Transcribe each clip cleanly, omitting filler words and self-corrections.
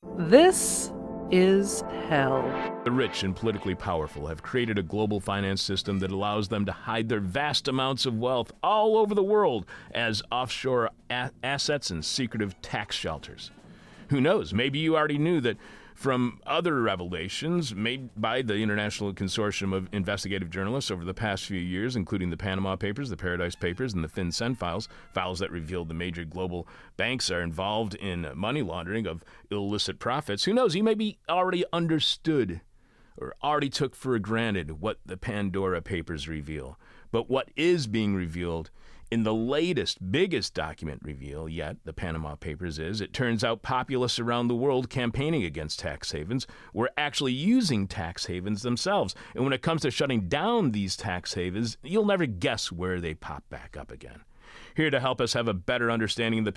This is hell. The rich and politically powerful have created a global finance system that allows them to hide their vast amounts of wealth all over the world as offshore assets and secretive tax shelters. Who knows? Maybe you already knew that from other revelations made by the International Consortium of Investigative Journalists over the past few years, including the Panama Papers, the Paradise Papers, and the FinCEN files that revealed the major global banks are involved in money laundering of illicit profits. Who knows? You maybe already understood or already took for granted what the Pandora Papers reveal. But what is being revealed in the latest, biggest document reveal yet, the Panama Papers, is it turns out populists around the world campaigning against tax havens were actually using tax havens themselves. And when it comes to shutting down these tax havens, you'll never guess where they pop back up again. Here to help us have a better understanding of the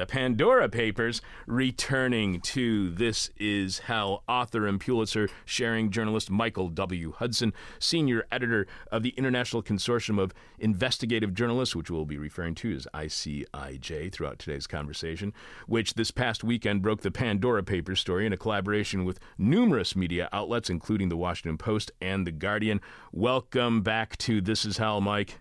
Pandora Papers, returning to This Is Hell, author and Pulitzer-sharing journalist Michael W. Hudson, senior editor of the International Consortium of Investigative Journalists, which we'll be referring to as ICIJ throughout today's conversation, which this past weekend broke the Pandora Papers story in a collaboration with numerous media outlets, including the Washington Post and The Guardian. Welcome back to This Is Hell, Mike.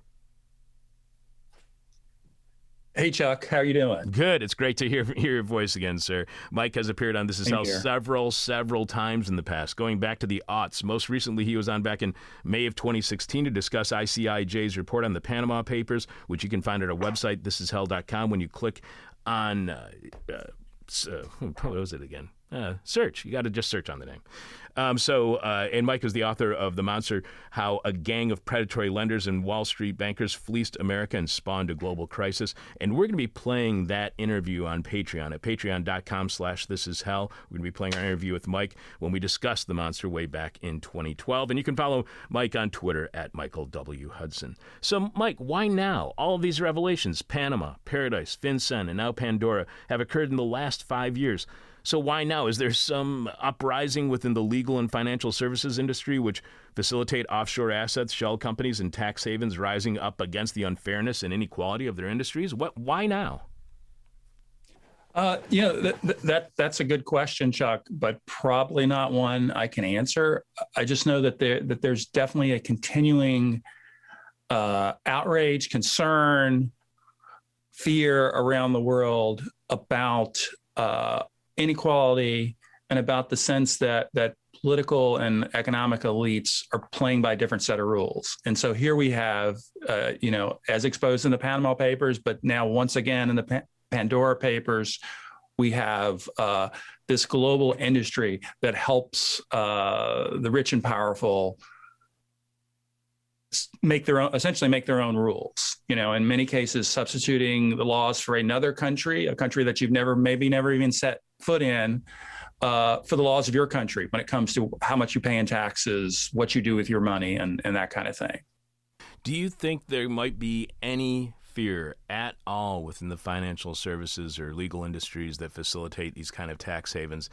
Hey, Chuck. How are you doing? Good. It's great to hear your voice again, sir. Mike has appeared on This Is Hell several times in the past, going back to the aughts. Most recently, he was on back in May of 2016 to discuss ICIJ's report on the Panama Papers, which you can find at our website, thisishell.com. When you click on, what was it again? Search. You got to just search on the name. And Mike is the author of The Monster, How a Gang of Predatory Lenders and Wall Street Bankers Fleeced America and Spawned a Global Crisis. And we're going to be playing that interview on Patreon at patreon.com/thisishell. We're going to be playing our interview with Mike when we discussed The Monster way back in 2012. And you can follow Mike on Twitter at Michael W. Hudson. So, Mike, why now? All of these revelations, Panama, Paradise, FinCEN, and now Pandora, have occurred in the last 5 years. So why now? Is there some uprising within the legal and financial services industry which facilitate offshore assets, shell companies, and tax havens rising up against the unfairness and inequality of their industries? Why now? That's a good question, Chuck, but probably not one I can answer. I just know that there's definitely a continuing outrage, concern, fear around the world about inequality and about the sense that political and economic elites are playing by a different set of rules. And so here we have, as exposed in the Panama Papers, but now once again in the Pandora Papers, we have this global industry that helps the rich and powerful essentially make their own rules, in many cases substituting the laws for another country, a country that you've never even set foot in, for the laws of your country when it comes to how much you pay in taxes, what you do with your money, and that kind of thing. Do you think there might be any fear at all within the financial services or legal industries that facilitate these kind of tax havens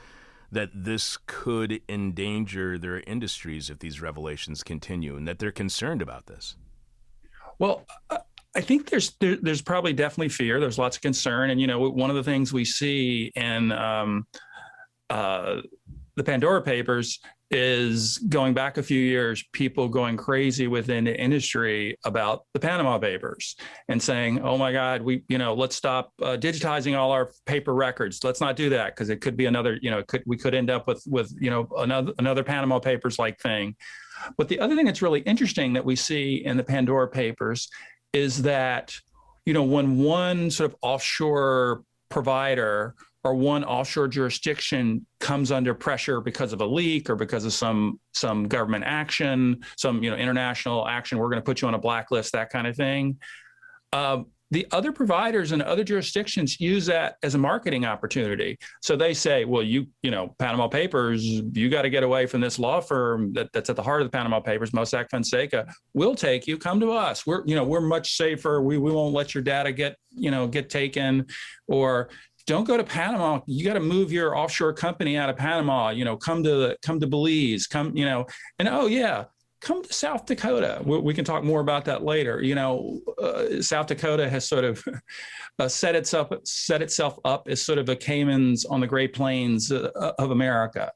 that this could endanger their industries if these revelations continue, and that they're concerned about this? Well, I think there's probably definitely fear. There's lots of concern. And, one of the things we see in the Pandora Papers is, going back a few years, people going crazy within the industry about the Panama Papers and saying, oh my God, let's stop digitizing all our paper records. Let's not do that, because it could be another, we could end up with another Panama Papers like thing. But the other thing that's really interesting that we see in the Pandora Papers is that, when one sort of offshore provider or one offshore jurisdiction comes under pressure because of a leak or because of some government action, some international action, we're going to put you on a blacklist, that kind of thing. The other providers in other jurisdictions use that as a marketing opportunity. So they say, well, Panama Papers, you got to get away from this law firm that's at the heart of the Panama Papers, Mossack Fonseca. We'll take you. Come to us. We're much safer. We won't let your data get taken. Or don't go to Panama. You got to move your offshore company out of Panama. Come to Belize. And oh yeah, come to South Dakota. We can talk more about that later. South Dakota has sort of set itself up as sort of a Caymans on the Great Plains of America.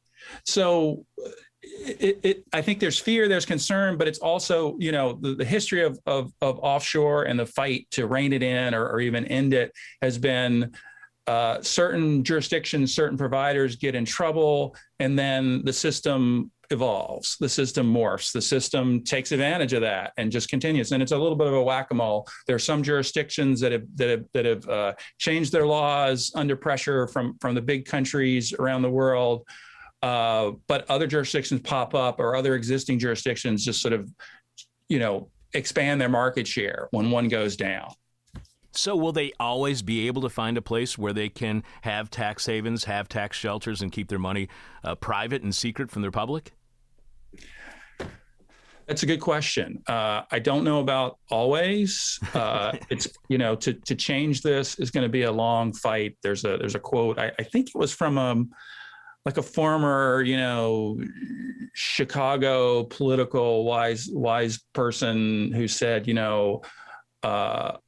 So I think there's fear, there's concern, but it's also, the history of offshore and the fight to rein it in or even end it has been certain jurisdictions, certain providers get in trouble, and then the system evolves, the system morphs, the system takes advantage of that and just continues. And it's a little bit of a whack-a-mole. There are some jurisdictions that have changed their laws under pressure from the big countries around the world. But other jurisdictions pop up, or other existing jurisdictions just sort of, expand their market share when one goes down. So will they always be able to find a place where they can have tax havens, have tax shelters, and keep their money private and secret from their public? That's a good question. I don't know about always. It's, to change this is going to be a long fight. There's a quote. I think it was from like a former, Chicago political wise person who said, a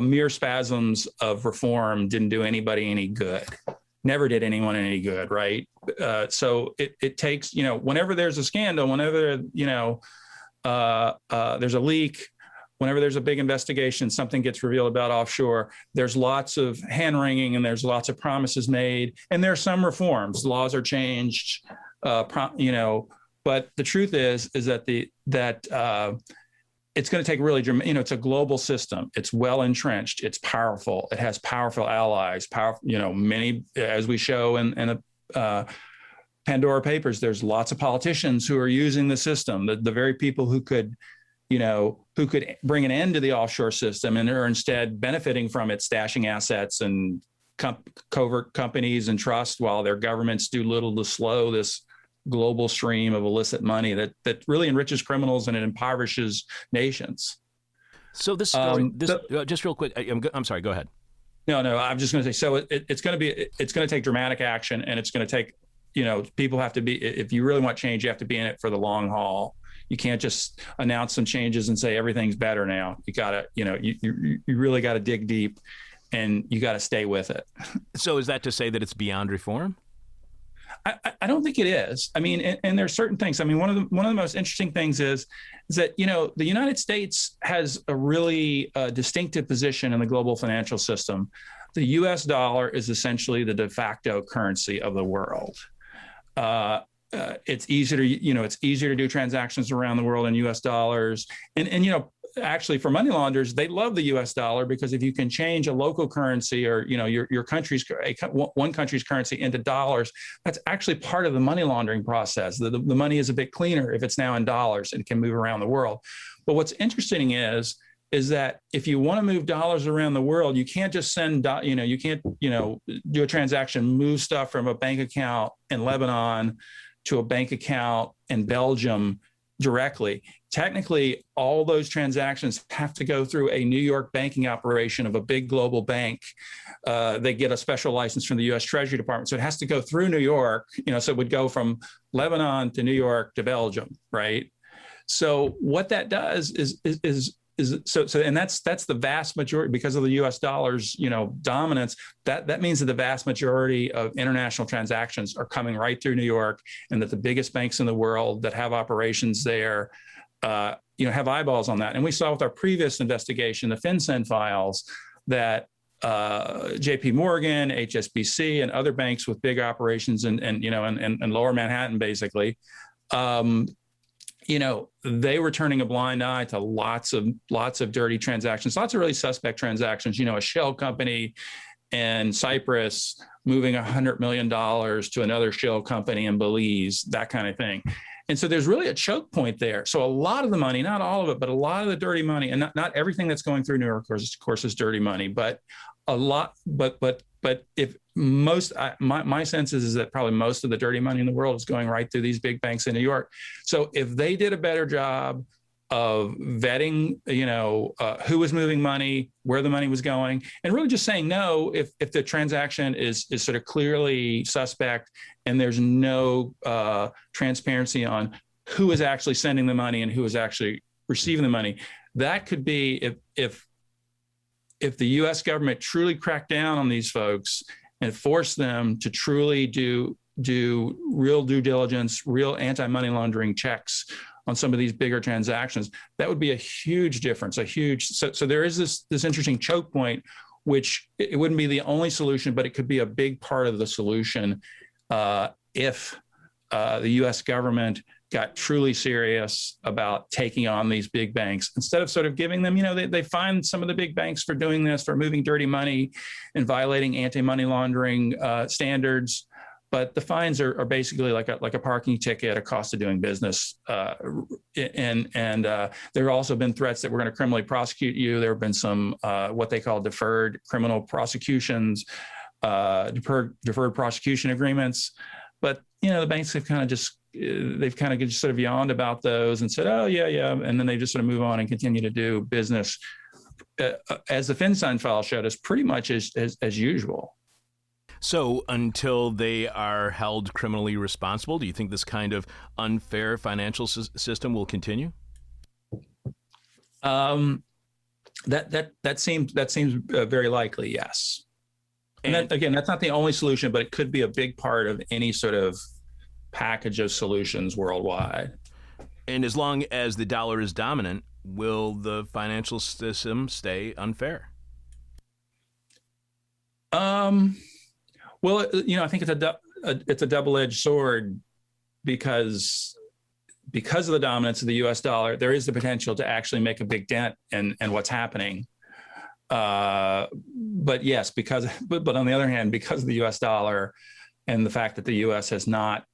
mere spasms of reform didn't do anybody any good. Never did anyone any good, right? So it takes, whenever there's a scandal, whenever, there's a leak, whenever there's a big investigation, something gets revealed about offshore, there's lots of hand-wringing and there's lots of promises made, and there are some reforms. Laws are changed, but the truth is that it's going to take really, it's a global system. It's well entrenched. It's powerful. It has powerful allies. Many, as we show in the Pandora Papers, there's lots of politicians who are using the system. The very people who could bring an end to the offshore system and are instead benefiting from it, stashing assets and covert companies and trust, while their governments do little to slow this global stream of illicit money that really enriches criminals and it impoverishes nations. So this story, just real quick, I'm sorry, go ahead. No, I'm just going to say, so it's going to take dramatic action, and it's going to take, people have to be, if you really want change, you have to be in it for the long haul. You can't just announce some changes and say everything's better now. You got to, you really got to dig deep, and you got to stay with it. So is that to say that it's beyond reform? I don't think it is. I mean, and there's certain things. I mean, one of the most interesting things is that, the United States has a really distinctive position in the global financial system. The U.S. dollar is essentially the de facto currency of the world. It's easier to do transactions around the world in U.S. dollars, and actually for money launderers, they love the U.S. dollar, because if you can change a local currency or your country's one country's currency into dollars, that's actually part of the money laundering process. The money is a bit cleaner if it's now in dollars and can move around the world. But what's interesting is that if you want to move dollars around the world, you can't just send, you can't, do a transaction, move stuff from a bank account in Lebanon to a bank account in Belgium directly. Technically, all those transactions have to go through a New York banking operation of a big global bank. They get a special license from the U.S. Treasury Department. So it has to go through New York, so it would go from Lebanon to New York to Belgium, right? So what that does is and that's the vast majority, because of the U.S. dollar's dominance. That means that the vast majority of international transactions are coming right through New York, and that the biggest banks in the world that have operations there, have eyeballs on that. And we saw with our previous investigation, the FinCEN files, that J.P. Morgan, HSBC, and other banks with big operations and Lower Manhattan, basically. They were turning a blind eye to lots of dirty transactions, lots of really suspect transactions. A shell company in Cyprus moving $100 million to another shell company in Belize, that kind of thing. And so there's really a choke point there. So a lot of the money, not all of it, but a lot of the dirty money, and not everything that's going through New York, of course, is dirty money, but a lot. But if most, my sense is that probably most of the dirty money in the world is going right through these big banks in New York. So if they did a better job of vetting, who was moving money, where the money was going, and really just saying no if the transaction is sort of clearly suspect and there's no transparency on who is actually sending the money and who is actually receiving the money. That could be if the U.S. government truly cracked down on these folks and forced them to truly do real due diligence, real anti-money laundering checks on some of these bigger transactions. That would be a huge difference, so there is this interesting choke point, which it wouldn't be the only solution, but it could be a big part of the solution if the U.S. government got truly serious about taking on these big banks instead of sort of giving them, they find some of the big banks for doing this, for moving dirty money and violating anti-money laundering standards. But the fines are basically like a parking ticket, a cost of doing business. And there have also been threats that we're going to criminally prosecute you. There have been some what they call deferred criminal prosecutions, deferred prosecution agreements. But, the banks have kind of just sort of yawned about those and said, oh, yeah. And then they just sort of move on and continue to do business, as the FinCEN file showed us, pretty much as usual. So until they are held criminally responsible, do you think this kind of unfair financial system will continue? That seems very likely, yes. And that, again, that's not the only solution, but it could be a big part of any sort of package of solutions worldwide. And as long as the dollar is dominant, will the financial system stay unfair? Well, I think it's a double-edged sword because of the dominance of the U.S. dollar. There is the potential to actually make a big dent in what's happening. But yes, but on the other hand, because of the U.S. dollar and the fact that the U.S. has not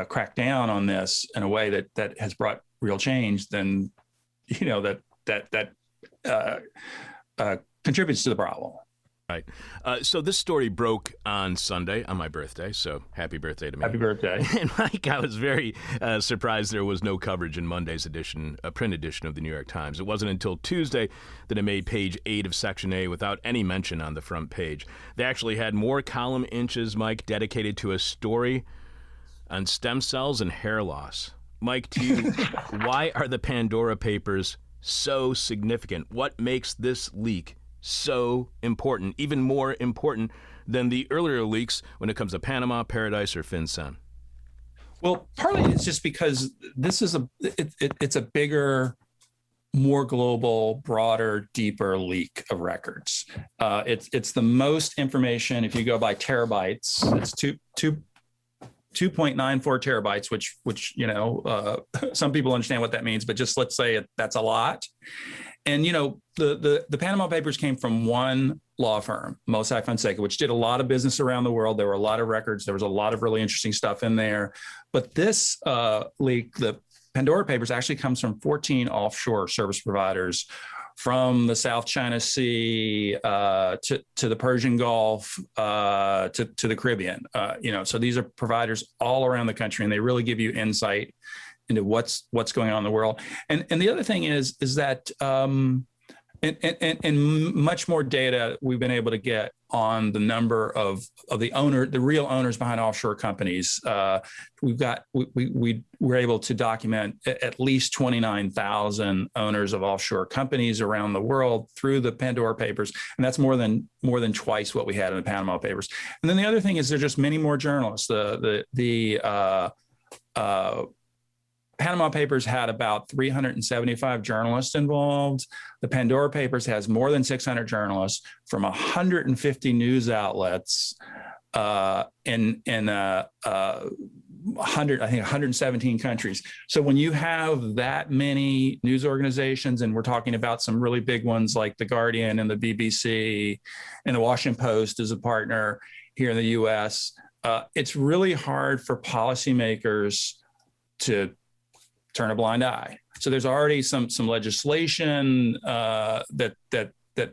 cracked down on this in a way that has brought real change, then that contributes to the problem. Right. So this story broke on Sunday, on my birthday, so happy birthday to me. Happy birthday. And Mike, I was very surprised there was no coverage in Monday's print edition of the New York Times. It wasn't until Tuesday that it made page 8 of Section A without any mention on the front page. They actually had more column inches, Mike, dedicated to a story on stem cells and hair loss. Mike, to you, why are the Pandora Papers so significant? What makes this leak so important, even more important than the earlier leaks when it comes to Panama, Paradise, or FinCEN? Well, partly it's just because this is it's a bigger, more global, broader, deeper leak of records. It's the most information. If you go by terabytes, it's 2.94 terabytes, which some people understand what that means, but just let's say that's a lot. And, the Panama Papers came from one law firm, Mossack Fonseca, which did a lot of business around the world. There were a lot of records. There was a lot of really interesting stuff in there. But this leak, the Pandora Papers, actually comes from 14 offshore service providers from the South China Sea to the Persian Gulf to the Caribbean. So these are providers all around the country, and they really give you insight into what's going on in the world. And the other thing is that and much more data we've been able to get on the number of the real owners behind offshore companies. We were able to document at least 29,000 owners of offshore companies around the world through the Pandora Papers, and that's more than twice what we had in the Panama Papers. And then the other thing is there's just many more journalists. The Panama Papers had about 375 journalists involved. The Pandora Papers has more than 600 journalists from 150 news outlets in 117 countries. So when you have that many news organizations, and we're talking about some really big ones like The Guardian and the BBC and the Washington Post as a partner here in the U.S., it's really hard for policymakers to turn a blind eye. So there's already some legislation that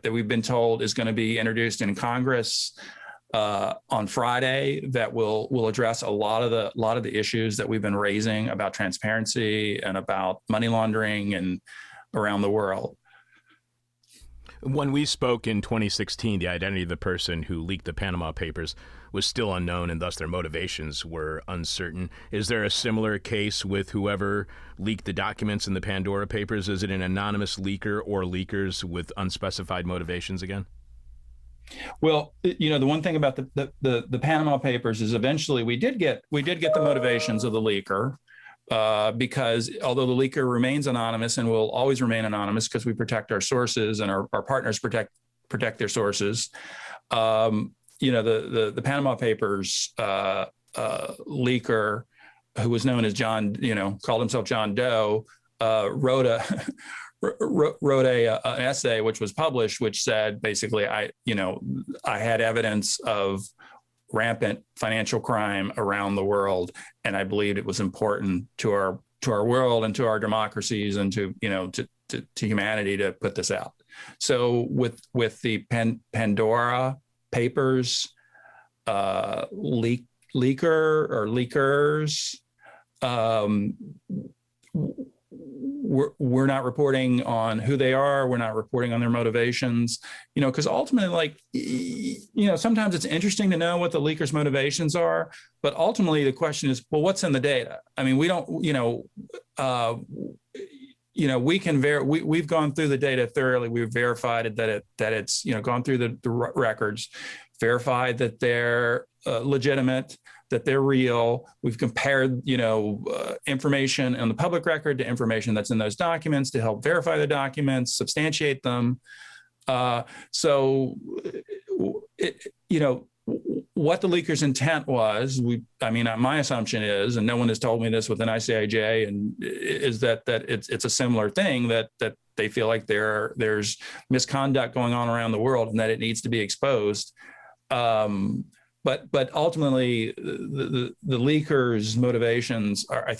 we've been told is going to be introduced in Congress on Friday that will address a lot of the issues that we've been raising about transparency and about money laundering and around the world. When we spoke in 2016, the identity of the person who leaked the Panama Papers was still unknown, and thus their motivations were uncertain. Is there a similar case with whoever leaked the documents in the Pandora Papers? Is it an anonymous leaker or leakers with unspecified motivations again? Well, the one thing about the Panama Papers is eventually we did get the motivations of the leaker. Because although the leaker remains anonymous and will always remain anonymous because we protect our sources and our partners protect their sources, the Panama Papers leaker, who was known as John, called himself John Doe, wrote an essay which was published, which said basically I had evidence of rampant financial crime around the world, and I believed it was important to our world and to our democracies and to humanity to put this out. So with the Pandora Papers leaker or leakers, we're not reporting on who they are. We're not reporting on their motivations, because ultimately, sometimes it's interesting to know what the leaker's motivations are, but ultimately the question is, well, what's in the data? I mean, we don't, we've gone through the data thoroughly. We've verified that it's gone through the records, verified that they're legitimate, that they're real. We've compared, information on the public record to information that's in those documents to help verify the documents, substantiate them. What the leaker's intent was, my assumption is, and no one has told me this with an ICIJ, and is that it's a similar thing, that they feel like there's misconduct going on around the world and that it needs to be exposed. But ultimately, the leakers' motivations are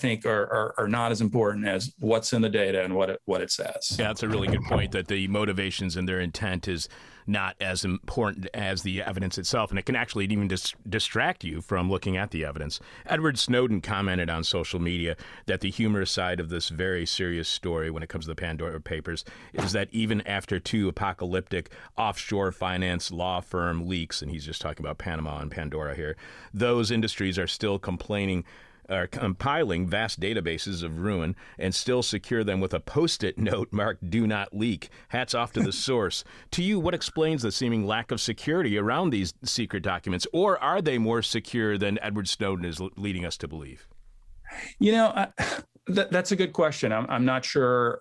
not as important as what's in the data and what it says. Yeah, that's a really good point, that the motivations and their intent is not as important as the evidence itself, and it can actually even distract you from looking at the evidence. Edward Snowden commented on social media that the humorous side of this very serious story when it comes to the Pandora Papers is that even after two apocalyptic offshore finance law firm leaks, and he's just talking about Panama and Pandora here, those industries are still are compiling vast databases of ruin and still secure them with a Post-it note marked "Do Not Leak." Hats off to the source. To you, what explains the seeming lack of security around these secret documents? Or are they more secure than Edward Snowden is leading us to believe? That's a good question. I'm not sure.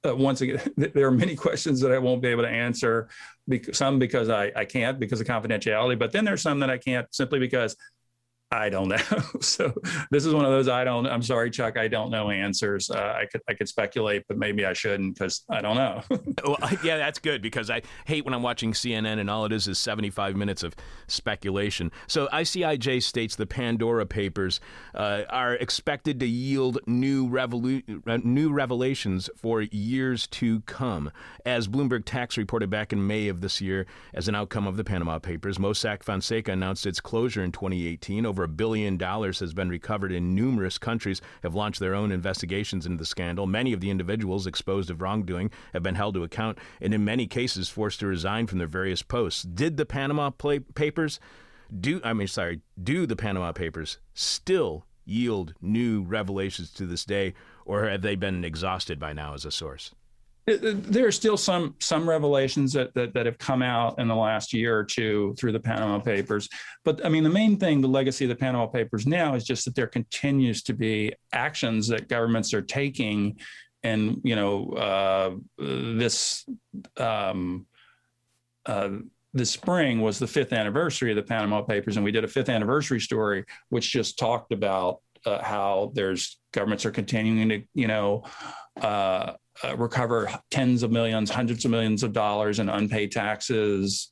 Once again, there are many questions that I won't be able to answer. Some because I can't because of confidentiality, but then there's some that I can't simply because I don't know. So this is one of those I'm sorry, Chuck, I don't know answers. I could speculate, but maybe I shouldn't because I don't know. Well, yeah, that's good, because I hate when I'm watching CNN and all it is 75 minutes of speculation. So ICIJ states the Pandora Papers are expected to yield new revelations for years to come. As Bloomberg Tax reported back in May of this year, as an outcome of the Panama Papers, Mossack Fonseca announced its closure in 2018. Over $1 billion has been recovered, and numerous countries have launched their own investigations into the scandal. Many of the individuals exposed of wrongdoing have been held to account, and in many cases forced to resign from their various posts. Did the Panama Papers do the Panama Papers still yield new revelations to this day, or have they been exhausted by now as a source? There are still some revelations that have come out in the last year or two through the Panama Papers. But the main thing, the legacy of the Panama Papers now is just that there continues to be actions that governments are taking. And, this spring was the 5th anniversary of the Panama Papers. And we did a 5th anniversary story, which just talked about how governments are continuing to, recover tens of millions, hundreds of millions of dollars in unpaid taxes.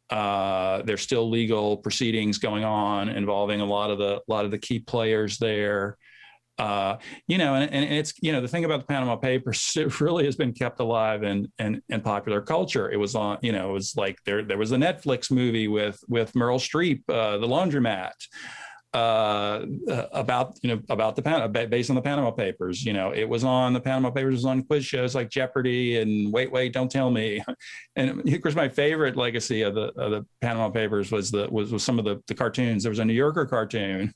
There's still legal proceedings going on involving a lot of the key players there. And it's, the thing about the Panama Papers, it really has been kept alive in popular culture. It was on, it was like there was a Netflix movie with Meryl Streep, The Laundromat. about based on the Panama Papers. It was on the Panama Papers, was on quiz shows like Jeopardy and Wait, Don't Tell Me. And of course, my favorite legacy of the Panama Papers was some of the cartoons. There was a New Yorker cartoon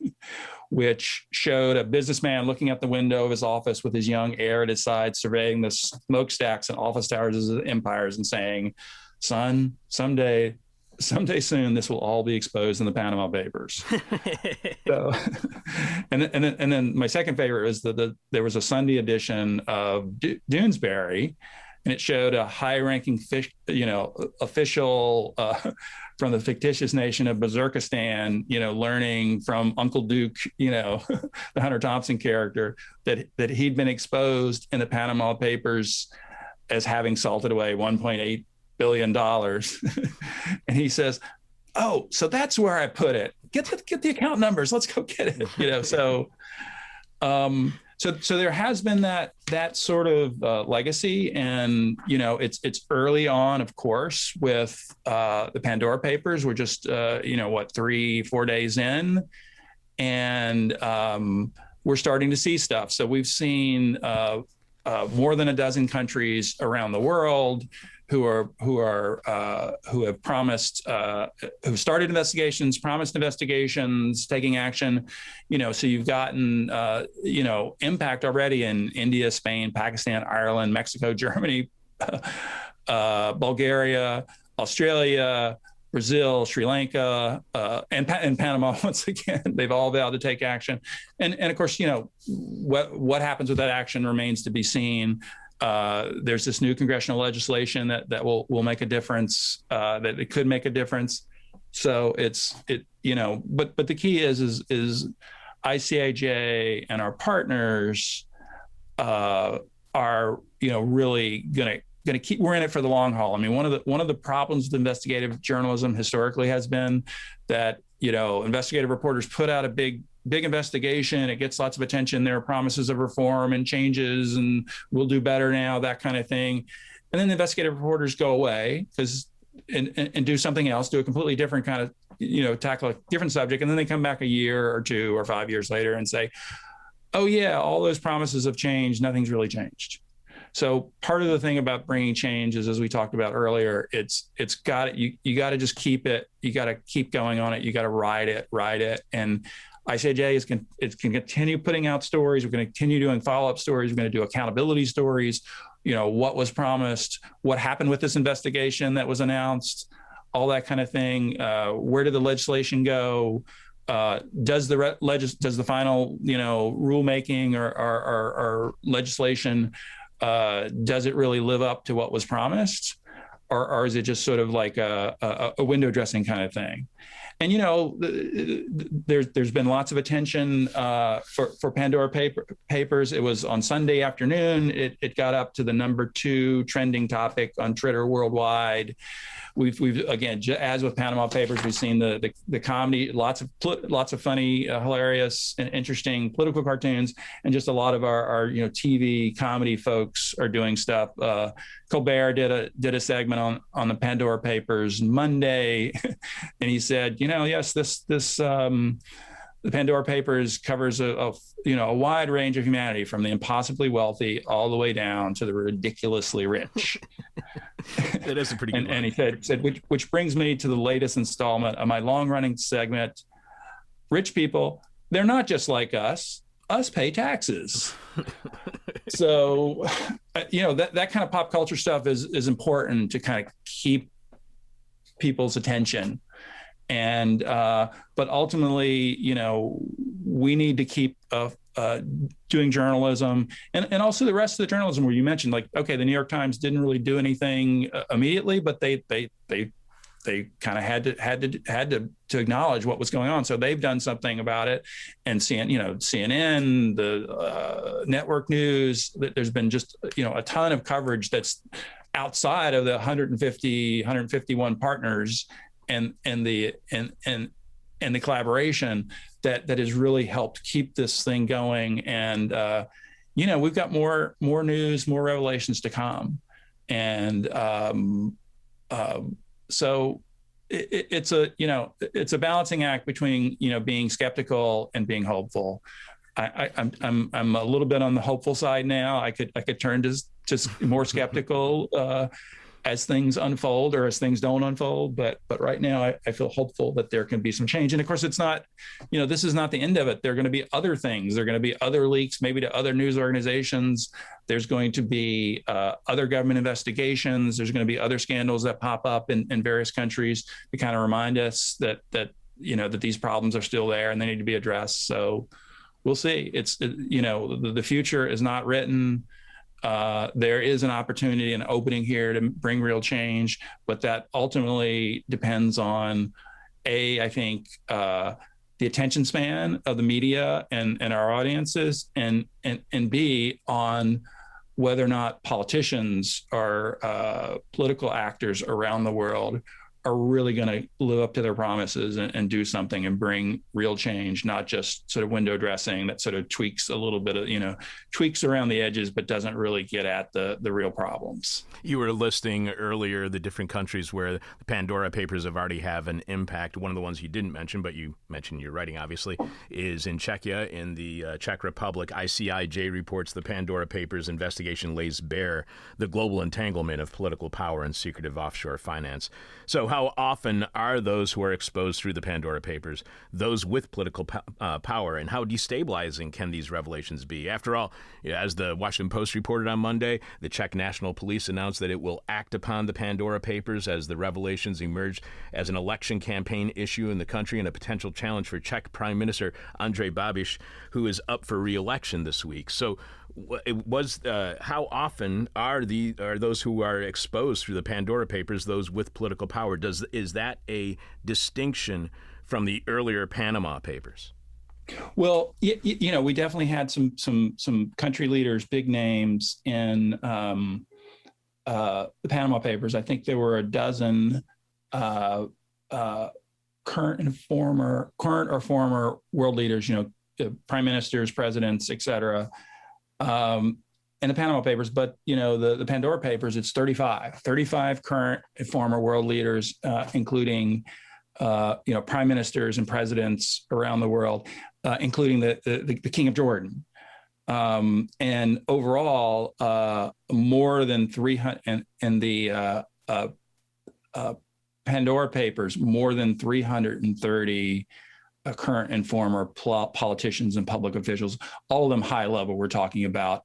which showed a businessman looking out the window of his office with his young heir at his side, surveying the smokestacks and office towers of his empires and saying, "Son, someday soon this will all be exposed in the Panama Papers." So, and then my second favorite is there was a Sunday edition of Doonesbury, and it showed a high-ranking official from the fictitious nation of Bazurkistan, learning from Uncle Duke, the Hunter Thompson character, that he'd been exposed in the Panama Papers as having salted away $1.8 billion. And he says, "Oh, so that's where I put it. Get the account numbers. Let's go get it." So there has been that sort of legacy, and it's early on, of course, with the Pandora Papers. We're just 3-4 days in, and we're starting to see stuff. So we've seen more than a dozen countries around the world who have promised, who started investigations, promised investigations, taking action. So you've gotten impact already in India, Spain, Pakistan, Ireland, Mexico, Germany, Bulgaria, Australia, Brazil, Sri Lanka, and Panama. Once again, they've all vowed to take action, and of course, what happens with that action remains to be seen. There's this new congressional legislation that will make a difference, that it could make a difference. So but the key is ICIJ and our partners are really going to keep. We're in it for the long haul. I mean, one of the problems with investigative journalism historically has been that investigative reporters put out a big investigation. It gets lots of attention. There are promises of reform and changes, and we'll do better now, that kind of thing. And then the investigative reporters go away and do something else, do a completely different kind of, tackle a different subject. And then they come back a year or 2 or 5 years later and say, "Oh yeah, all those promises have changed. Nothing's really changed." So part of the thing about bringing change is, as we talked about earlier, you got to just keep it. You got to keep going on it. You got to ride it. And ICIJ can continue putting out stories. We're going to continue doing follow-up stories. We're going to do accountability stories. What was promised, what happened with this investigation that was announced, all that kind of thing. Where did the legislation go? Does the final rulemaking or legislation, does it really live up to what was promised, or is it just sort of like a window dressing kind of thing? And there's been lots of attention for Pandora Papers. It was on Sunday afternoon. It got up to the number 2 trending topic on Twitter worldwide. We've again, as with Panama Papers, we've seen the comedy, lots of funny, hilarious, and interesting political cartoons, and just a lot of our TV comedy folks are doing stuff. Colbert did a segment on the Pandora Papers Monday, and he said, yes, the Pandora Papers covers a wide range of humanity, from the impossibly wealthy all the way down to the ridiculously rich. That is a pretty good one. And he said, which brings me to the latest installment of my long-running segment. Rich people, they're not just like us. Us pay taxes. So, that kind of pop culture stuff is important to kind of keep people's attention. And but ultimately, we need to keep doing journalism, and also the rest of the journalism where you mentioned, like, okay, the New York Times didn't really do anything immediately, but they kind of had to acknowledge what was going on. So they've done something about it, and CNN, the network news. There's been just a ton of coverage that's outside of the 151 partners and the collaboration that has really helped keep this thing going. And we've got more news, more revelations to come, and so it's a balancing act between being skeptical and being hopeful. I'm a little bit on the hopeful side now. I could turn to just more skeptical as things unfold or as things don't unfold. But right now, I feel hopeful that there can be some change. And of course, it's not, this is not the end of it. There are going to be other things. There are going to be other leaks, maybe to other news organizations. There's going to be other government investigations. There's going to be other scandals that pop up in various countries to kind of remind us that these problems are still there and they need to be addressed. So we'll see. The future is not written. There is an opportunity, an opening here to bring real change, but that ultimately depends on, I think, the attention span of the media and our audiences, and B, on whether or not politicians or political actors around the world are really going to live up to their promises and do something and bring real change, not just sort of window dressing that sort of tweaks a little bit of, tweaks around the edges, but doesn't really get at the real problems. You were listing earlier the different countries where the Pandora Papers have already have an impact. One of the ones you didn't mention, but you mentioned in your writing, obviously, is in Czechia, in the Czech Republic. ICIJ reports the Pandora Papers investigation lays bare the global entanglement of political power and secretive offshore finance. So how often are those who are exposed through the Pandora Papers those with political power, and how destabilizing can these revelations be? After all, as the Washington Post reported on Monday, the Czech National Police announced that it will act upon the Pandora Papers as the revelations emerged as an election campaign issue in the country and a potential challenge for Czech Prime Minister Andrej Babiš, who is up for re-election this week. So how often are those who are exposed through the Pandora Papers those with political power? Is that a distinction from the earlier Panama Papers? Well, we definitely had some country leaders, big names in the Panama Papers. I think there were a dozen current or former world leaders, prime ministers, presidents, et cetera, in the Panama Papers. But, the Pandora Papers, it's 35 current and former world leaders, including, prime ministers and presidents around the world, including the King of Jordan. And overall, more than 300 in the Pandora Papers, more than 330 current and former politicians and public officials, all of them high level. We're talking about,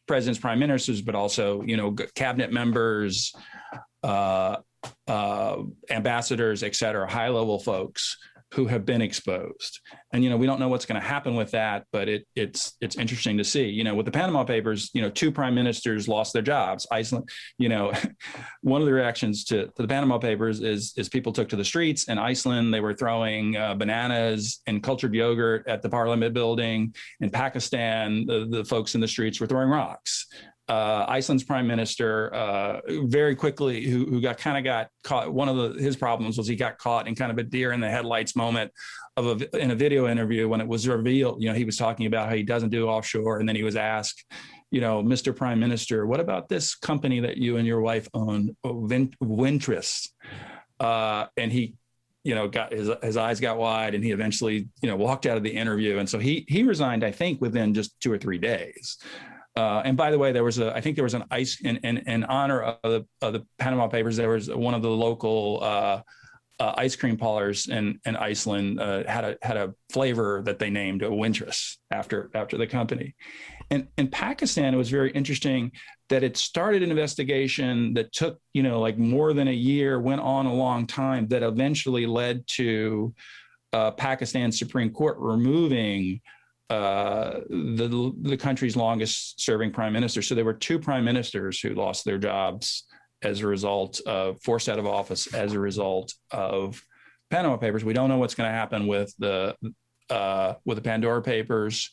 presidents, prime ministers, but also, cabinet members, ambassadors, et cetera, high level folks who have been exposed. And, we don't know what's going to happen with that, but it's interesting to see. With the Panama Papers, 2 prime ministers lost their jobs. Iceland, one of the reactions to the Panama Papers is people took to the streets. In Iceland, they were throwing bananas and cultured yogurt at the Parliament building. In Pakistan, the folks in the streets were throwing rocks. Iceland's prime minister very quickly, who got caught. One of his problems was he got caught in kind of a deer in the headlights moment in a video interview when it was revealed. He was talking about how he doesn't do offshore, and then he was asked, Mr. Prime Minister, what about this company that you and your wife own, Wintris? And he, got his eyes got wide, and he eventually, walked out of the interview. And so he resigned, I think, within just 2 or 3 days. And by the way, I think there was an ice in honor of the Panama Papers. There was one of the local ice cream parlors in Iceland had a flavor that they named Wintris after the company. And in Pakistan, it was very interesting that it started an investigation that took more than a year, went on a long time, that eventually led to Pakistan's Supreme Court removing the country's longest serving prime minister. So there were 2 prime ministers who lost their jobs as a result of forced out of office as a result of Panama Papers. We don't know what's going to happen with the Pandora Papers,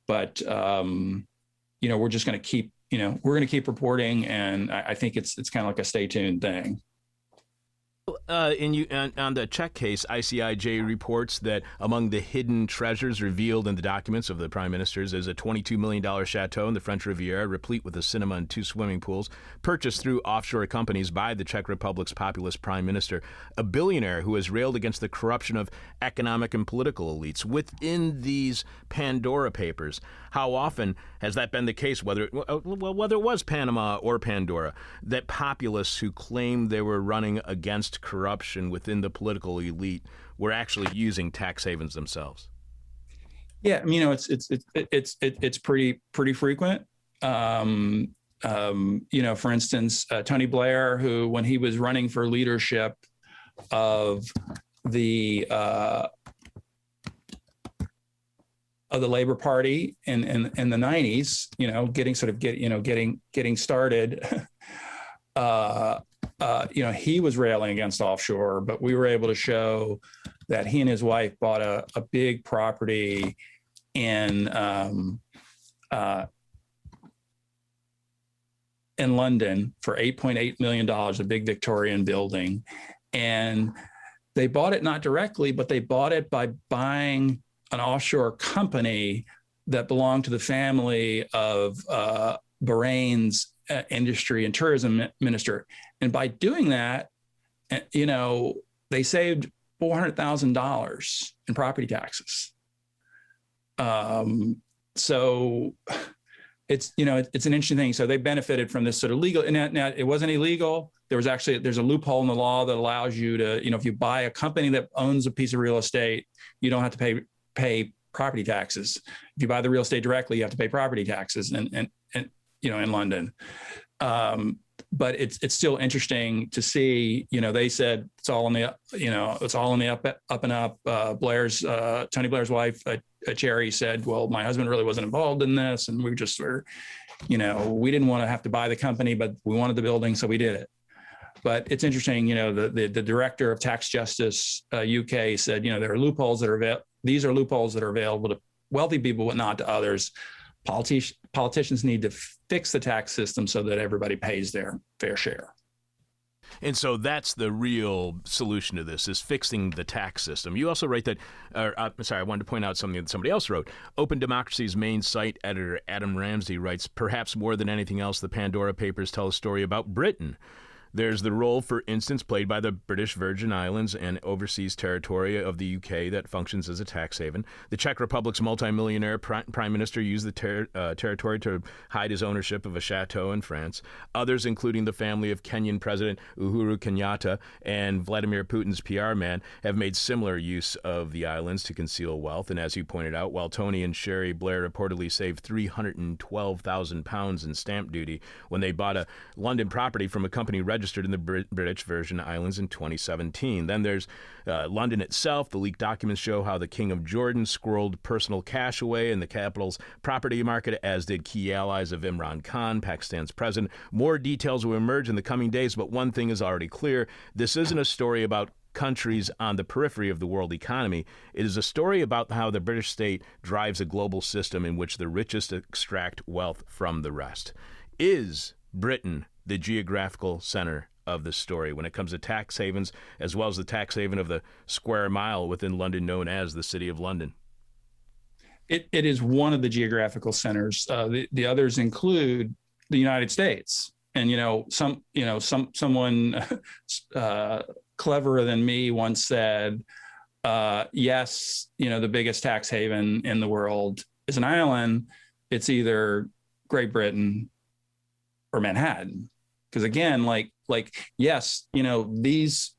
but we're just going to keep we're going to keep reporting, and I think it's kind of like a stay tuned thing. on the Czech case, ICIJ reports that among the hidden treasures revealed in the documents of the prime ministers is a $22 million chateau in the French Riviera, replete with a cinema and 2 swimming pools, purchased through offshore companies by the Czech Republic's populist prime minister, a billionaire who has railed against the corruption of economic and political elites. Within these Pandora Papers, how often has that been the case, whether it was Panama or Pandora, that populists who claimed they were running against corruption within the political elite were actually using tax havens themselves? Yeah, it's pretty frequent. For instance, Tony Blair, who, when he was running for leadership of the Labor Party in the 90s, getting started, he was railing against offshore, but we were able to show that he and his wife bought a big property in London for $8.8 million, a big Victorian building. And they bought it not directly, but they bought it by buying an offshore company that belonged to the family of Bahrain's industry and tourism minister. And by doing that, they saved $400,000 in property taxes. So it's an interesting thing. So they benefited from this sort of legal, and now it wasn't illegal. There's a loophole in the law that allows you to, if you buy a company that owns a piece of real estate, you don't have to pay property taxes. If you buy the real estate directly, you have to pay property taxes in London. But it's still interesting to see, they said it's all in the up and up. Tony Blair's wife, Cherry, said, well, my husband really wasn't involved in this. And we just were, we didn't want to have to buy the company, but we wanted the building, so we did it. But it's interesting, the director of Tax Justice UK said, there are loopholes these are loopholes that are available to wealthy people, but not to others. Politicians need to fix the tax system so that everybody pays their fair share. And so that's the real solution to this, is fixing the tax system. You also write that, I wanted to point out something that somebody else wrote. Open Democracy's main site editor, Adam Ramsey, writes, perhaps more than anything else, the Pandora Papers tell a story about Britain. There's the role, for instance, played by the British Virgin Islands and overseas territory of the UK that functions as a tax haven. The Czech Republic's multimillionaire prime minister used the territory to hide his ownership of a chateau in France. Others, including the family of Kenyan President Uhuru Kenyatta and Vladimir Putin's PR man, have made similar use of the islands to conceal wealth. And as you pointed out, while Tony and Sherry Blair reportedly saved £312,000 in stamp duty when they bought a London property from a company registered in the British Virgin Islands in 2017. Then there's London itself. The leaked documents show how the King of Jordan squirreled personal cash away in the capital's property market, as did key allies of Imran Khan, Pakistan's president. More details will emerge in the coming days, but one thing is already clear. This isn't a story about countries on the periphery of the world economy. It is a story about how the British state drives a global system in which the richest extract wealth from the rest. Is Britain the geographical center of the story when it comes to tax havens, as well as the tax haven of the square mile within London known as the City of London? It is one of the geographical centers. The others include the United States. And, someone cleverer than me once said, yes, the biggest tax haven in the world is an island. It's either Great Britain or Manhattan. Because again, yes, these,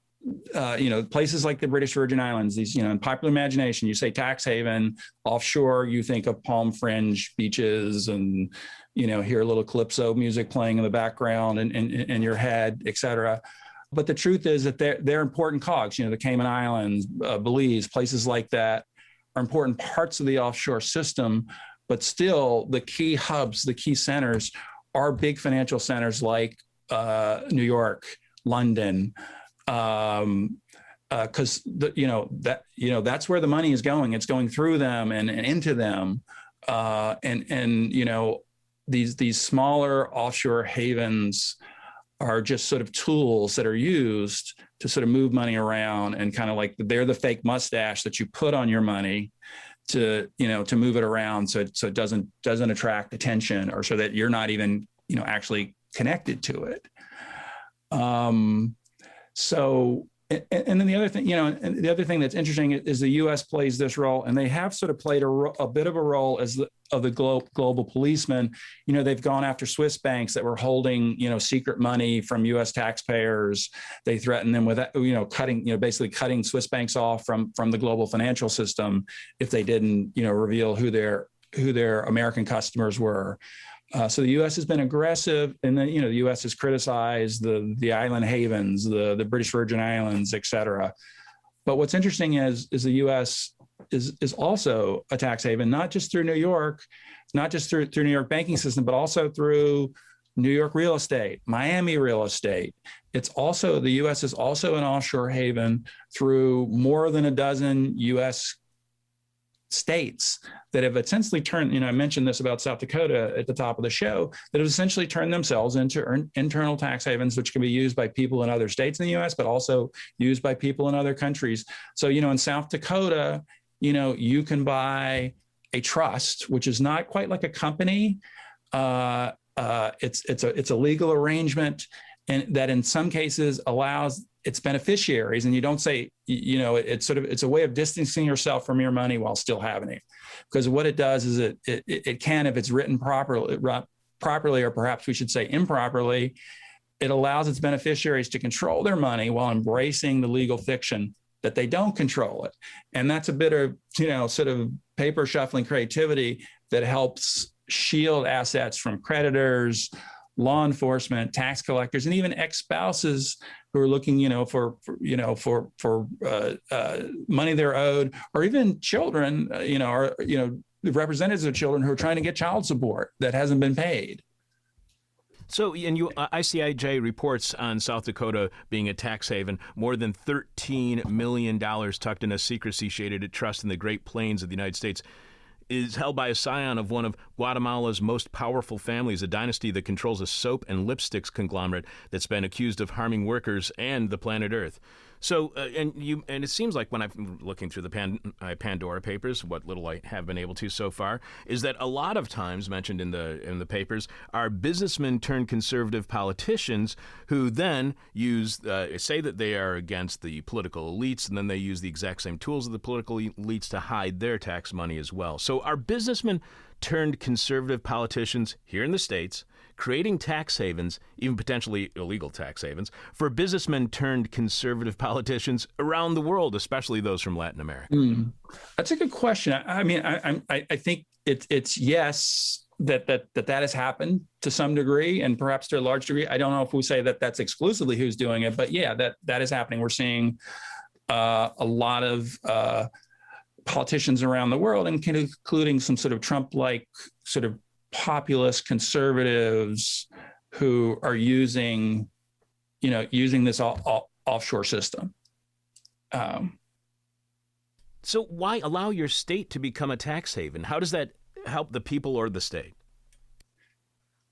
places like the British Virgin Islands, these, in popular imagination, you say tax haven, offshore, you think of palm fringe beaches and, hear a little calypso music playing in the background and in your head, et cetera. But the truth is that they're important cogs, the Cayman Islands, Belize, places like that are important parts of the offshore system. But still, the key hubs, the key centers are big financial centers like New York, London, because that's where the money is going. It's going through them and into them, and these smaller offshore havens are just sort of tools that are used to sort of move money around, and kind of like they're the fake mustache that you put on your money to move it around so it doesn't attract attention, or so that you're not even actually connected to it. And then the other thing, and the other thing that's interesting is the U.S. plays this role, and they have sort of played a bit of a role as the global policeman. They've gone after Swiss banks that were holding, secret money from U.S. taxpayers. They threatened them with, basically cutting Swiss banks off from the global financial system if they didn't, reveal who their American customers were. So the U.S. has been aggressive, and then the U.S. has criticized the island havens, the British Virgin Islands, et cetera. But what's interesting is the U.S. is also a tax haven, not just through New York, not just through New York banking system, but also through New York real estate, Miami real estate. The U.S. is also an offshore haven through more than a dozen U.S. states that have essentially turned, I mentioned this about South Dakota at the top of the show, that have essentially turned themselves into internal tax havens, which can be used by people in other states in the U.S., but also used by people in other countries. So, in South Dakota, you can buy a trust, which is not quite like a company. It's a legal arrangement, and that in some cases allows its beneficiaries, and you don't say, it's a way of distancing yourself from your money while still having it. Because what it does is it can, if it's written properly, or perhaps we should say improperly, it allows its beneficiaries to control their money while embracing the legal fiction that they don't control it. And that's a bit of, sort of paper shuffling creativity that helps shield assets from creditors, law enforcement, tax collectors, and even ex-spouses who are looking, for money they're owed, or even children, the representatives of children who are trying to get child support that hasn't been paid. So, and ICIJ reports on South Dakota being a tax haven, more than $13 million tucked in a secrecy-shaded trust in the Great Plains of the United States is held by a scion of one of Guatemala's most powerful families, a dynasty that controls a soap and lipsticks conglomerate that's been accused of harming workers and the planet Earth. So, and it seems like when I'm looking through the Pandora Papers, what little I have been able to so far, is that a lot of times mentioned in the papers are businessmen turned conservative politicians who then say that they are against the political elites, and then they use the exact same tools of the political elites to hide their tax money as well. So, are businessmen turned conservative politicians here in the States creating tax havens, even potentially illegal tax havens, for businessmen turned conservative politicians around the world, especially those from Latin America? That's a good question. I mean, I think it's yes, that has happened to some degree, and perhaps to a large degree. I don't know if we say that that's exclusively who's doing it, but yeah, that is happening. We're seeing a lot of politicians around the world, including some sort of Trump-like sort of populist conservatives who are using this offshore system. So why allow your state to become a tax haven? How does that help the people or the state?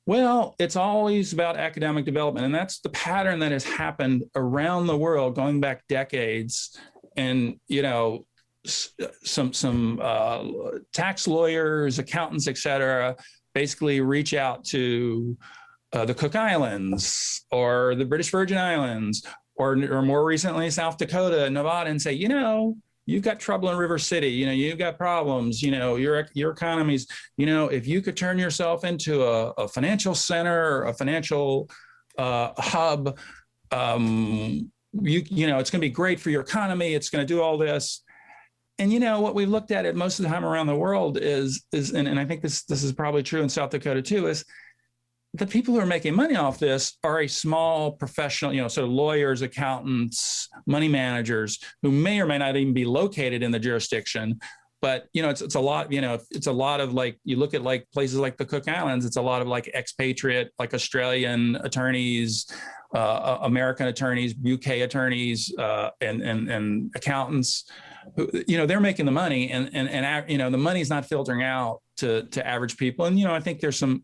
Well, it's always about economic development, and that's the pattern that has happened around the world going back decades. And some tax lawyers, accountants, et cetera, basically reach out to the Cook Islands or the British Virgin Islands, or more recently South Dakota, Nevada, and say, you've got trouble in River City, you've got problems, your economies, if you could turn yourself into a financial center, a financial hub, it's going to be great for your economy. It's going to do all this. And what we've looked at most of the time around the world is and I think this is probably true in South Dakota too, is the people who are making money off this are a small professional, sort of lawyers, accountants, money managers who may or may not even be located in the jurisdiction. But it's a lot. It's a lot of, like, you look at like places like the Cook Islands. It's a lot of like expatriate, like Australian attorneys, American attorneys, UK attorneys, and accountants. Who, they're making the money, and the money's not filtering out to average people. And I think there's some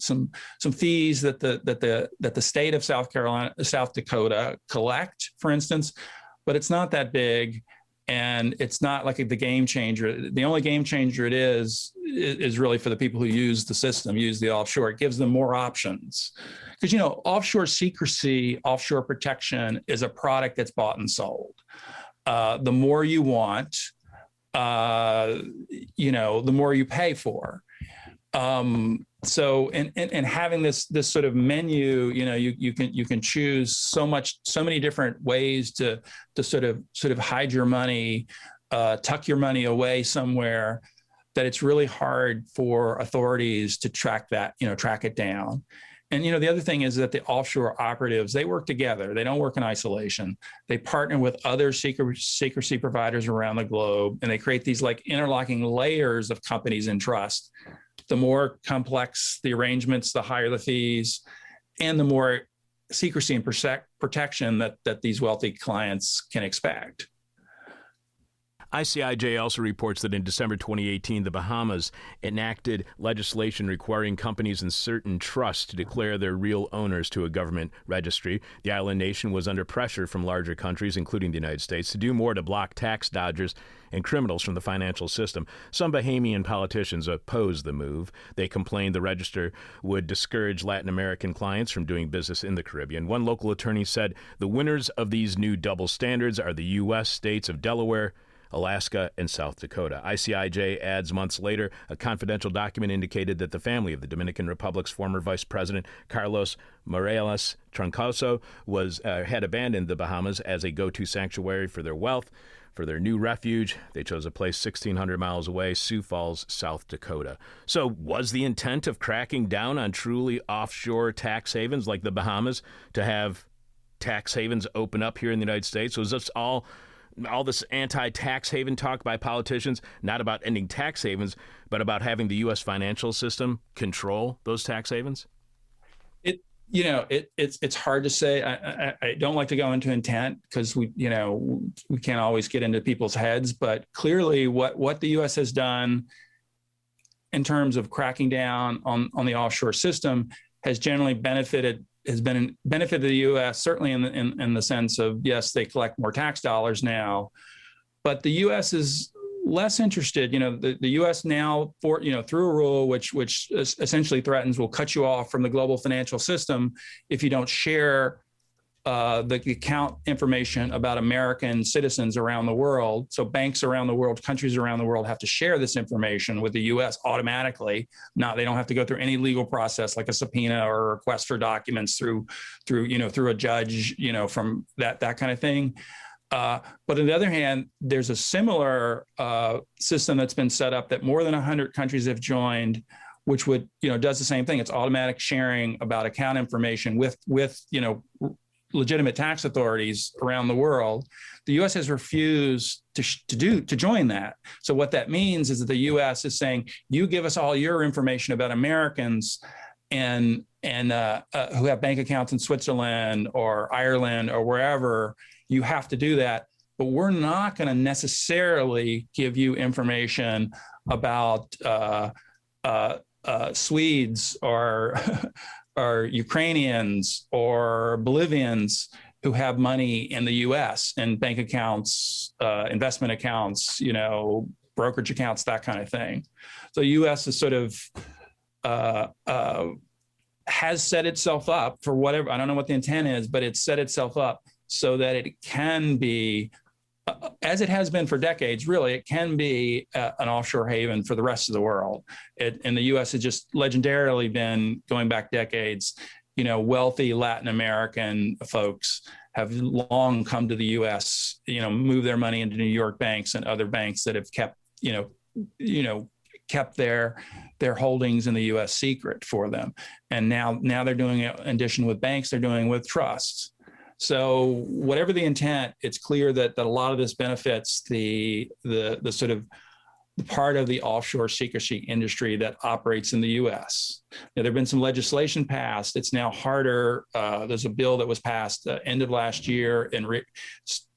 fees that the state of South Dakota collect, for instance, but it's not that big, and it's not like the game changer. The only game changer it is really for the people who use the system, use the offshore. It gives them more options, because offshore secrecy, offshore protection is a product that's bought and sold. The more you want, the more you pay for. So having this sort of menu, you can choose so many different ways to sort of hide your money, tuck your money away somewhere, that it's really hard for authorities to track it down. And the other thing is that the offshore operatives, they work together. They don't work in isolation. They partner with other secrecy providers around the globe, and they create these like interlocking layers of companies and trust. The more complex the arrangements, the higher the fees, and the more secrecy and protection that these wealthy clients can expect. ICIJ also reports that in December 2018, the Bahamas enacted legislation requiring companies in certain trusts to declare their real owners to a government registry. The island nation was under pressure from larger countries, including the United States, to do more to block tax dodgers and criminals from the financial system. Some Bahamian politicians opposed the move. They complained the register would discourage Latin American clients from doing business in the Caribbean. One local attorney said the winners of these new double standards are the U.S. states of Delaware, Alaska, and South Dakota. ICIJ adds months later, a confidential document indicated that the family of the Dominican Republic's former Vice President Carlos Morales Troncoso had abandoned the Bahamas as a go-to sanctuary for their wealth. For their new refuge, they chose a place 1,600 miles away, Sioux Falls, South Dakota. So was the intent of cracking down on truly offshore tax havens like the Bahamas to have tax havens open up here in the United States? Was this all this anti-tax haven talk by politicians, not about ending tax havens, but about having the U.S. financial system control those tax havens? It's hard to say. I don't like to go into intent, because we can't always get into people's heads. But clearly, what the U.S. has done in terms of cracking down on the offshore system has generally benefited the U.S. certainly in the sense of, yes, they collect more tax dollars now, but the U.S. is less interested. The U.S. now, through a rule which essentially threatens will cut you off from the global financial system if you don't share the account information about American citizens around the world. So banks around the world, countries around the world have to share this information with the U.S. automatically. They don't have to go through any legal process like a subpoena or a request for documents through a judge, from that kind of thing. But on the other hand, there's a similar system that's been set up that more than 100 countries have joined, which does the same thing. It's automatic sharing about account information with legitimate tax authorities around the world. The U.S. has refused to join that. So what that means is that the U.S. is saying, you give us all your information about Americans and who have bank accounts in Switzerland or Ireland or wherever. You have to do that, but we're not going to necessarily give you information about Swedes or or Ukrainians or Bolivians who have money in the U.S. and bank accounts, investment accounts, brokerage accounts, that kind of thing. So the U.S. is sort of has set itself up for whatever, I don't know what the intent is, but it's set itself up so that it can be, as it has been for decades, really, it can be an offshore haven for the rest of the world. And the U.S. has just legendarily been, going back decades, wealthy Latin American folks have long come to the U.S., move their money into New York banks and other banks that have kept, kept their holdings in the U.S. secret for them. And now they're doing it, in addition with banks, they're doing it with trusts. So whatever the intent, it's clear that a lot of this benefits the sort of part of the offshore secrecy industry that operates in the U.S. Now, there have been some legislation passed. It's now harder. There's a bill that was passed end of last year, and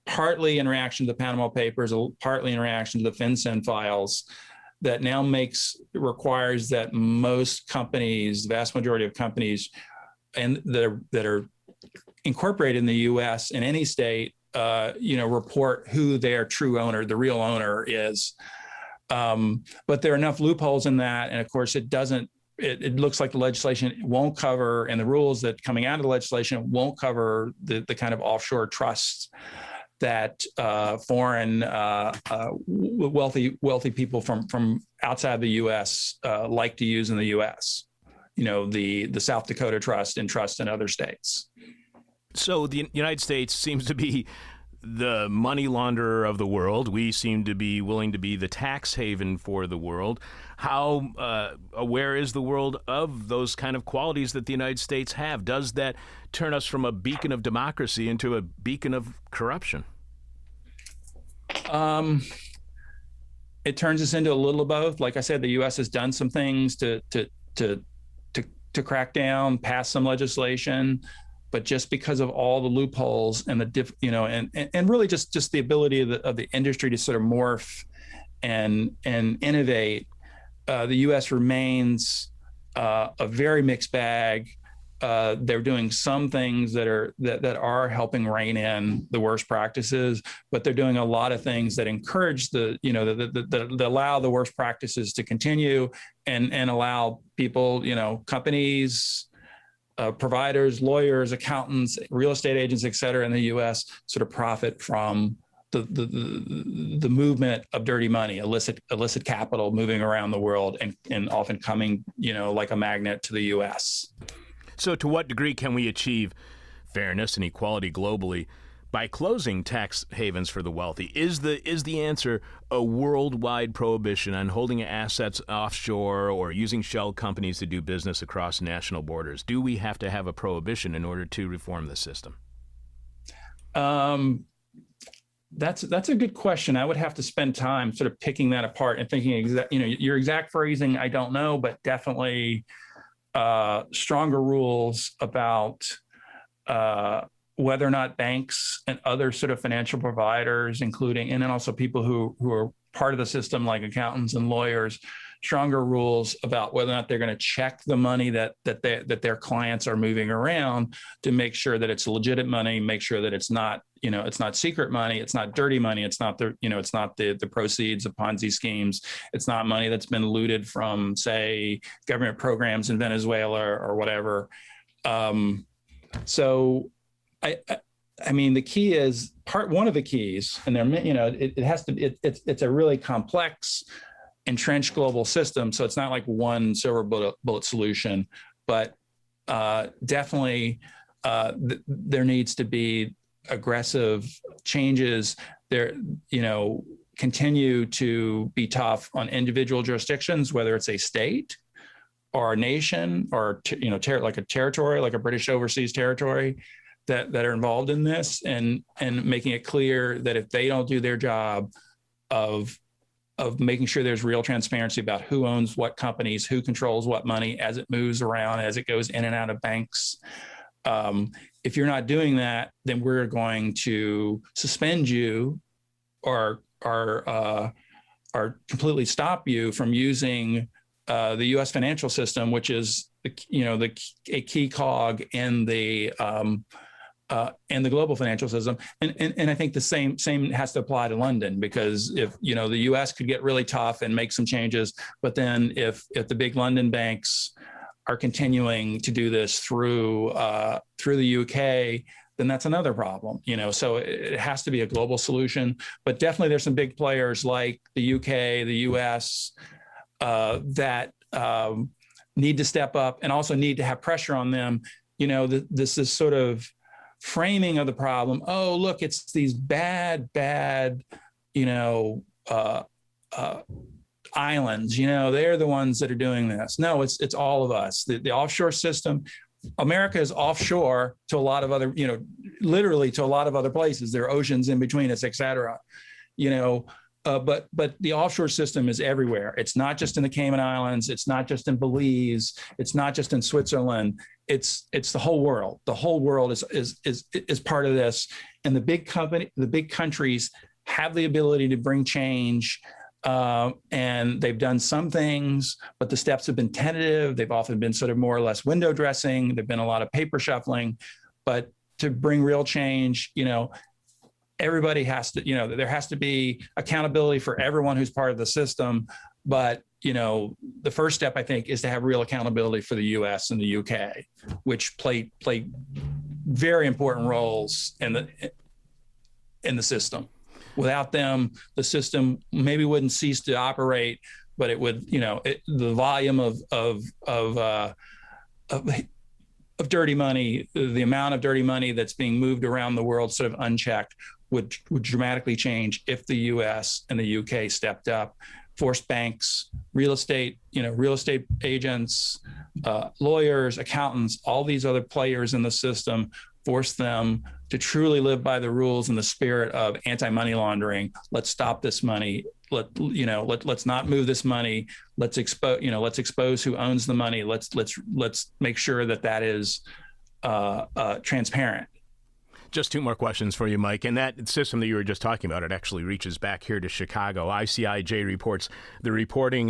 partly in reaction to the Panama Papers, partly in reaction to the FinCEN files, now requires that most companies, the vast majority of companies, and that are incorporated in the U.S. in any state, report who their true owner, the real owner, is. But there are enough loopholes in that, and of course, it doesn't. It looks like the legislation won't cover, and the rules that coming out of the legislation won't cover the kind of offshore trusts that foreign wealthy people from outside the U.S. Like to use in the U.S. The South Dakota Trust and trusts in other states. So the United States seems to be the money launderer of the world. We seem to be willing to be the tax haven for the world. How aware is the world of those kind of qualities that the United States have? Does that turn us from a beacon of democracy into a beacon of corruption? It turns us into a little of both. Like I said, the U.S. has done some things to crack down, pass some legislation, but just because of all the loopholes and and really just the ability of the industry to sort of morph and innovate, the U.S. remains a very mixed bag. They're doing some things that are helping rein in the worst practices, but they're doing a lot of things that encourage that allow the worst practices to continue and allow people, companies, providers, lawyers, accountants, real estate agents, et cetera, in the U.S. sort of profit from the movement of dirty money, illicit capital moving around the world and often coming, like a magnet to the U.S. So to what degree can we achieve fairness and equality globally by closing tax havens for the wealthy? Is the answer a worldwide prohibition on holding assets offshore or using shell companies to do business across national borders? Do we have to have a prohibition in order to reform the system? That's a good question. I would have to spend time sort of picking that apart and thinking your exact phrasing, I don't know, but definitely stronger rules about whether or not banks and other sort of financial providers, including, and then also people who are part of the system, like accountants and lawyers, stronger rules about whether or not they're going to check the money that their clients are moving around to make sure that it's legitimate money, make sure that it's not secret money, it's not dirty money, it's not the proceeds of Ponzi schemes, it's not money that's been looted from, say, government programs in Venezuela or whatever. So I mean, the key is one of the keys, and it's a really complex, entrenched global system. So it's not like one silver bullet solution, but definitely there needs to be aggressive changes there, continue to be tough on individual jurisdictions, whether it's a state or a nation or, like a territory, like a British overseas territory that are involved in this, and making it clear that if they don't do their job of making sure there's real transparency about who owns what companies, who controls what money as it moves around, as it goes in and out of banks. If you're not doing that, then we're going to suspend you or completely stop you from using the U.S. financial system, which is a key cog in the global financial system. And I think the same has to apply to London, because if, the US could get really tough and make some changes, but then if the big London banks are continuing to do this through the UK, then that's another problem, so it has to be a global solution. But definitely there's some big players like the UK, the US, that need to step up and also need to have pressure on them. This is sort of framing of the problem. Oh, look, it's these bad, islands, they're the ones that are doing this. No, it's all of us. The offshore system, America is offshore to a lot of other, literally to a lot of other places. There are oceans in between us, et cetera, but the offshore system is everywhere. It's not just in the Cayman Islands. It's not just in Belize. It's not just in Switzerland. It's the whole world. The whole world is part of this. And the big countries have the ability to bring change And they've done some things, but the steps have been tentative. They've often been sort of more or less window dressing. There've been a lot of paper shuffling, but to bring real change, everybody has to, there has to be accountability for everyone who's part of the system. But, the first step, I think, is to have real accountability for the US and the UK, which play very important roles in the system. Without them, the system maybe wouldn't cease to operate, but it would, the volume of dirty money, the amount of dirty money that's being moved around the world sort of unchecked would dramatically change if the US and the UK stepped up, forced banks, real estate agents, lawyers, accountants, all these other players in the system, force them to truly live by the rules in the spirit of anti-money laundering. Let's stop this money. Let's not move this money. Let's expose who owns the money. Let's make sure that is transparent. Just two more questions for you, Mike. And that system that you were just talking about, it actually reaches back here to Chicago. ICIJ reports the reporting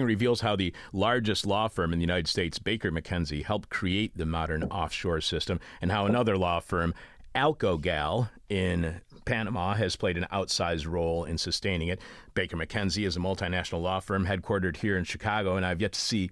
reveals how the largest law firm in the United States, Baker McKenzie, helped create the modern offshore system, and how another law firm, Alcogal, in Panama, has played an outsized role in sustaining it. Baker McKenzie is a multinational law firm headquartered here in Chicago, and I've yet to see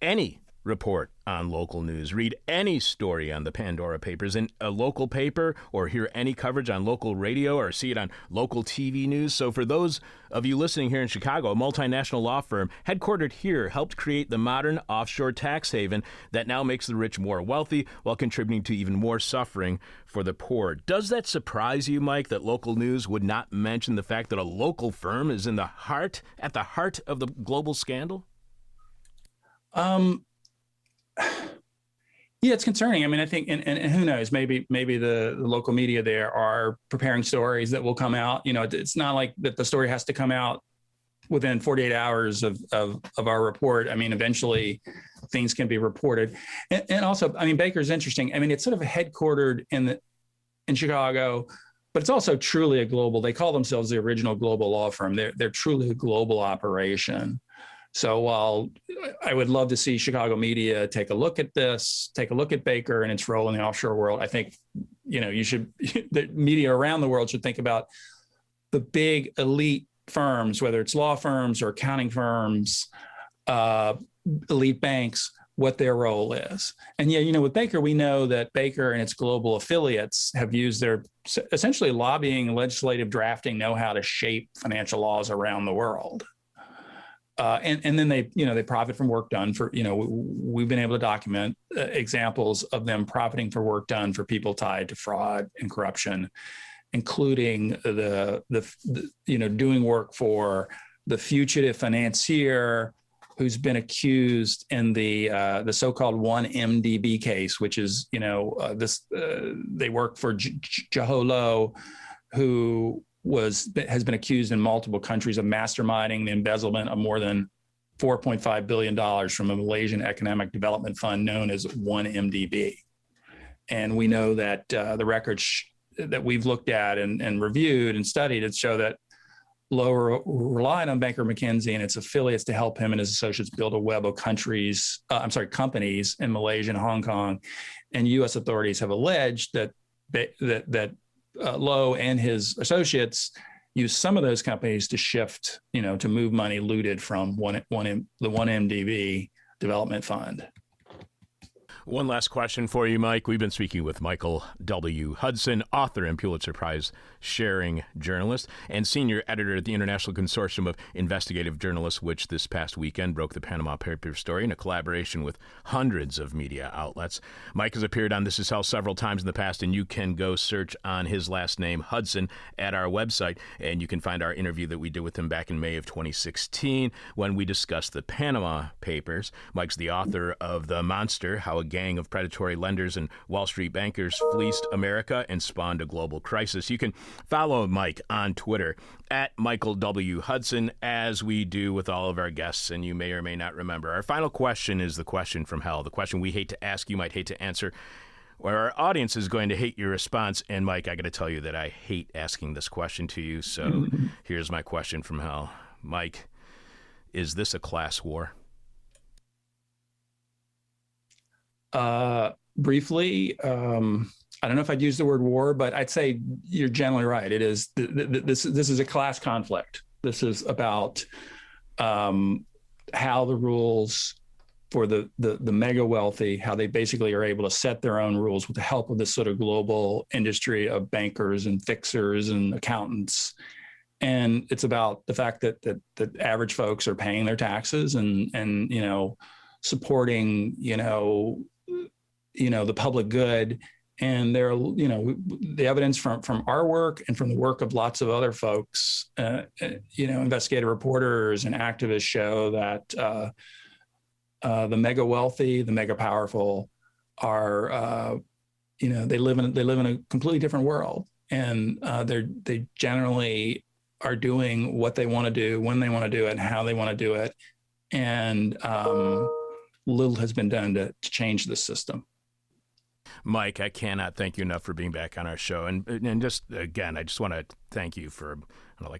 any report on local news, read any story on the Pandora Papers in a local paper, or hear any coverage on local radio, or see it on local TV news. So for those of you listening here in Chicago, a multinational law firm headquartered here helped create the modern offshore tax haven that now makes the rich more wealthy while contributing to even more suffering for the poor. Does that surprise you, Mike, that local news would not mention the fact that a local firm is at the heart of the global scandal? Yeah, it's concerning. I mean, I think, and who knows, maybe the local media there are preparing stories that will come out. It's not like that the story has to come out within 48 hours of our report. I mean, eventually things can be reported. And also, I mean, Baker's interesting. I mean, it's sort of headquartered in Chicago, but it's also truly a global, they call themselves the original global law firm. They're truly a global operation. So while I would love to see Chicago media take a look at this, take a look at Baker and its role in the offshore world, I think, the media around the world should think about the big elite firms, whether it's law firms or accounting firms, elite banks, what their role is. And with Baker, we know that Baker and its global affiliates have used their essentially lobbying, legislative drafting know-how to shape financial laws around the world. And then they profit from work done for, we've been able to document examples of them profiting for work done for people tied to fraud and corruption, including the doing work for the fugitive financier who's been accused in the so-called 1MDB case, which is, they work for Jaholo, who has been accused in multiple countries of masterminding the embezzlement of more than $4.5 billion from a Malaysian economic development fund known as 1MDB. And we know that the records that we've looked at and reviewed and studied it show that Lowe relied on Baker McKenzie and its affiliates to help him and his associates build a web of companies in Malaysia and Hong Kong. And U.S. authorities have alleged that Lowe and his associates used some of those companies to shift, to move money looted from the 1MDB development fund. One last question for you, Mike. We've been speaking with Michael W. Hudson, author and Pulitzer Prize sharing journalist and senior editor at the International Consortium of Investigative Journalists, which this past weekend broke the Panama Papers story in a collaboration with hundreds of media outlets. Mike has appeared on This Is Hell several times in the past, and you can go search on his last name, Hudson, at our website, and you can find our interview that we did with him back in May of 2016 when we discussed the Panama Papers. Mike's the author of The Monster, How a Gang of Predatory Lenders and Wall Street Bankers Fleeced America and Spawned a Global Crisis. You can follow Mike on Twitter at Michael W. Hudson, as we do with all of our guests, and you may or may not remember. Our final question is the question from hell, the question we hate to ask, you might hate to answer. where our audience is going to hate your response. And Mike, I got to tell you that I hate asking this question to you. So here's my question from hell. Mike, is this a class war? Briefly, I don't know if I'd use the word war, but I'd say you're generally right. It is. This is a class conflict. This is about how the rules for the mega wealthy, how they basically are able to set their own rules with the help of this sort of global industry of bankers and fixers and accountants. And it's about the fact that average folks are paying their taxes and supporting the public good. And there, the evidence from our work and from the work of lots of other folks, investigative reporters and activists show that the mega wealthy, the mega powerful are, they live in a completely different world, and they generally are doing what they want to do, when they want to do it, and how they want to do it, and little has been done to change the system. Mike, I cannot thank you enough for being back on our show. And just, again, I just want to thank you for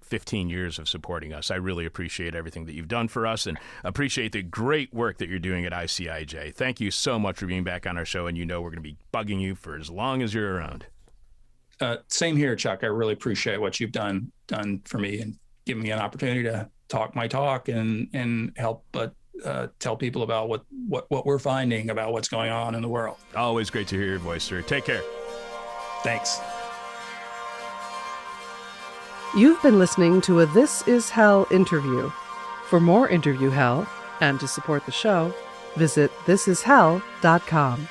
15 years of supporting us. I really appreciate everything that you've done for us and appreciate the great work that you're doing at ICIJ. Thank you so much for being back on our show, and we're going to be bugging you for as long as you're around. Same here, Chuck. I really appreciate what you've done for me and giving me an opportunity to talk my talk and help tell people about what we're finding about what's going on in the world. Always great to hear your voice, sir. Take care. Thanks. You've been listening to a This Is Hell interview. For more interview hell and to support the show, visit thisishell.com.